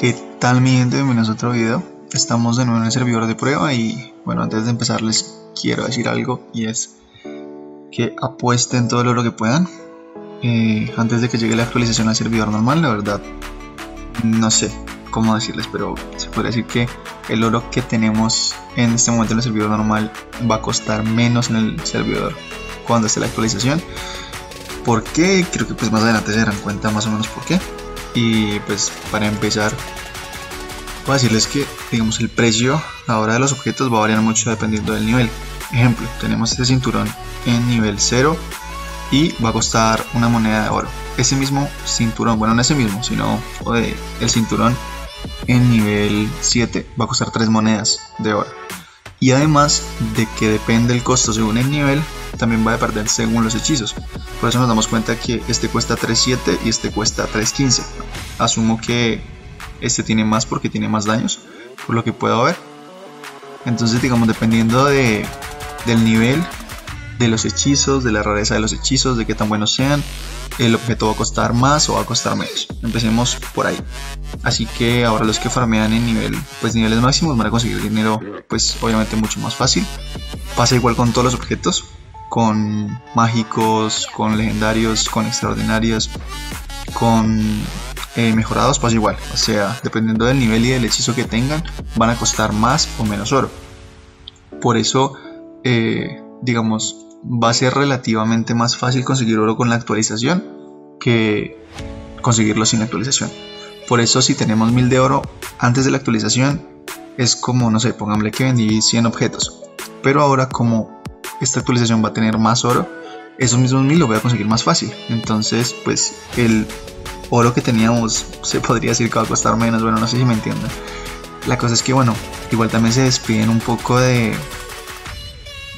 ¿Qué tal, mi gente? Bienvenidos a otro video. Estamos de nuevo en el servidor de prueba y bueno, antes de empezar les quiero decir algo, y es que apuesten todo el oro que puedan antes de que llegue la actualización al servidor normal. La verdad no sé cómo decirles, pero se podría decir que el oro que tenemos en este momento en el servidor normal va a costar menos en el servidor cuando esté la actualización. ¿Por qué? Creo que pues más adelante se darán cuenta más o menos por qué. Y pues para empezar, voy a decirles que digamos el precio ahora de los objetos va a variar mucho dependiendo del nivel. Ejemplo, tenemos este cinturón en nivel 0 y va a costar una moneda de oro. Ese mismo cinturón, bueno, no ese mismo, sino el cinturón en nivel 7 va a costar 3 monedas de oro. Y además de que depende el costo según el nivel, también va a depender según los hechizos. Por eso nos damos cuenta que este cuesta 3.7 y este cuesta 3.15. Asumo que este tiene más porque tiene más daños, por lo que puedo ver. Entonces digamos, dependiendo del nivel, de los hechizos, de la rareza de los hechizos, de qué tan buenos sean, el objeto va a costar más o va a costar menos. Empecemos por ahí. Así que ahora los que farmean en niveles máximos van a conseguir dinero pues obviamente mucho más fácil. Pasa igual con todos los objetos, con mágicos, con legendarios, con extraordinarios, con mejorados, pasa igual. O sea, dependiendo del nivel y del hechizo que tengan, van a costar más o menos oro. Por eso digamos, va a ser relativamente más fácil conseguir oro con la actualización que conseguirlo sin la actualización. Por eso si tenemos 1000 de oro antes de la actualización, es como, no sé, pongámosle que vendí 100 objetos, pero ahora como esta actualización va a tener más oro, esos mismos 1000 los voy a conseguir más fácil. Entonces pues el oro que teníamos se podría decir que va a costar menos. Bueno, no sé si me entienden. La cosa es que bueno, igual también se despiden un poco de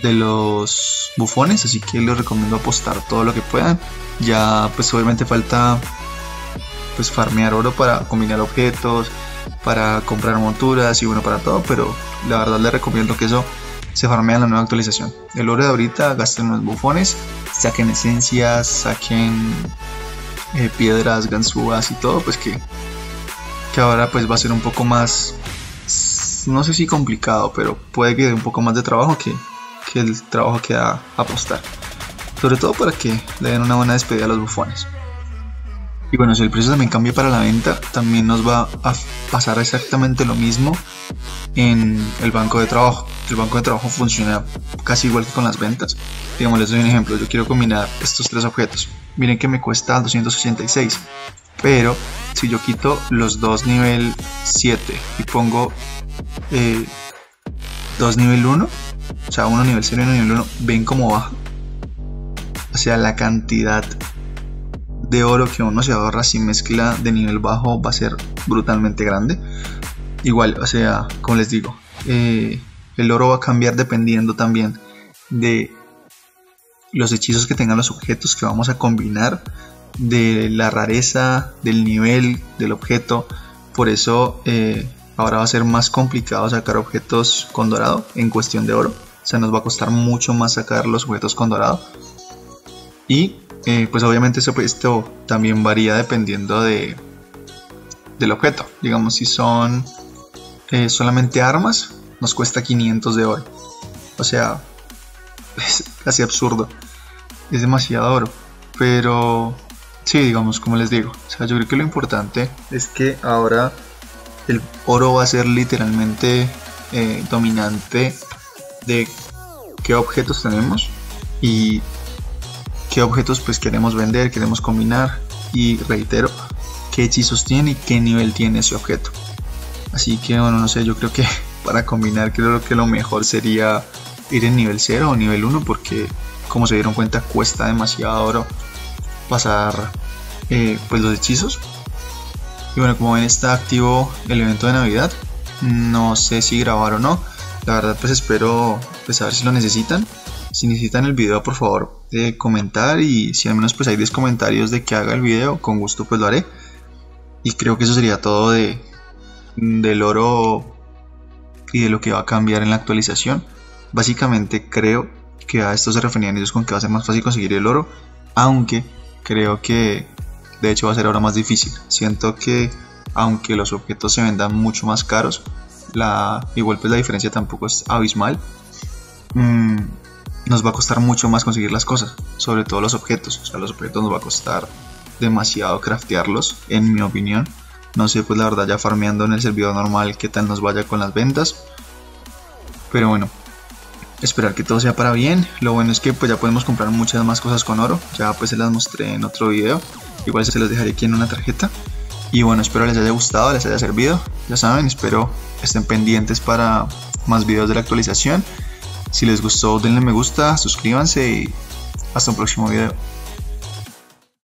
los bufones, así que les recomiendo apostar todo lo que puedan. Ya pues obviamente falta pues farmear oro para combinar objetos, para comprar monturas y bueno, para todo, pero la verdad les recomiendo que eso se farmea en la nueva actualización. El oro de ahorita gasten los bufones, saquen esencias, saquen piedras, ganzúas y todo, pues que ahora pues va a ser un poco más, no sé si complicado, pero puede que dé un poco más de trabajo que el trabajo que da apostar, sobre todo para que le den una buena despedida a los bufones. Y bueno, si el precio también cambia para la venta, también nos va a pasar exactamente lo mismo en el banco de trabajo. El banco de trabajo funciona casi igual que con las ventas. Digamos, les doy un ejemplo. Yo quiero combinar estos 3 objetos. Miren que me cuesta 266, pero si yo quito los 2 nivel 7 y pongo 2 nivel 1, o sea, uno nivel 0 y uno nivel 1, ven cómo baja. O sea, la cantidad de oro que uno se ahorra si mezcla de nivel bajo va a ser brutalmente grande. Igual, o sea, como les digo, el oro va a cambiar dependiendo también de los hechizos que tengan los objetos que vamos a combinar, de la rareza, del nivel del objeto. Por eso ahora va a ser más complicado sacar objetos con dorado en cuestión de oro. O sea, nos va a costar mucho más sacar los objetos con dorado. Y pues obviamente esto también varía dependiendo del objeto. Digamos, si son solamente armas, nos cuesta 500 de oro. O sea, es casi absurdo. Es demasiado oro. Pero sí, digamos, como les digo, o sea, yo creo que lo importante es que ahora el oro va a ser literalmente dominante de qué objetos tenemos y qué objetos pues queremos vender, queremos combinar, y reitero, qué hechizos tiene y qué nivel tiene ese objeto. Así que bueno, no sé, yo creo que para combinar creo que lo mejor sería ir en nivel 0 o nivel 1, porque como se dieron cuenta cuesta demasiado oro pasar pues los hechizos. Y bueno, como ven, está activo el evento de Navidad. No sé si grabar o no, la verdad pues espero pues a ver si lo necesitan. Si necesitan el video, por favor comentar, y si al menos pues hay 10 comentarios de que haga el video, con gusto pues lo haré. Y creo que eso sería todo del oro y de lo que va a cambiar en la actualización. Básicamente creo que a esto se referían ellos con que va a ser más fácil conseguir el oro, aunque creo que de hecho va a ser ahora más difícil. Siento que aunque los objetos se vendan mucho más caros, igual pues la diferencia tampoco es abismal. Nos va a costar mucho más conseguir las cosas, sobre todo los objetos. O sea, los objetos nos va a costar demasiado craftearlos, en mi opinión. No sé, pues la verdad, ya farmeando en el servidor normal qué tal nos vaya con las ventas, pero bueno, esperar que todo sea para bien. Lo bueno es que pues ya podemos comprar muchas más cosas con oro. Ya pues se las mostré en otro video, igual se los dejaré aquí en una tarjeta. Y bueno, espero les haya gustado, les haya servido. Ya saben, espero estén pendientes para más videos de la actualización. Si les gustó, denle me gusta, suscríbanse y hasta un próximo video.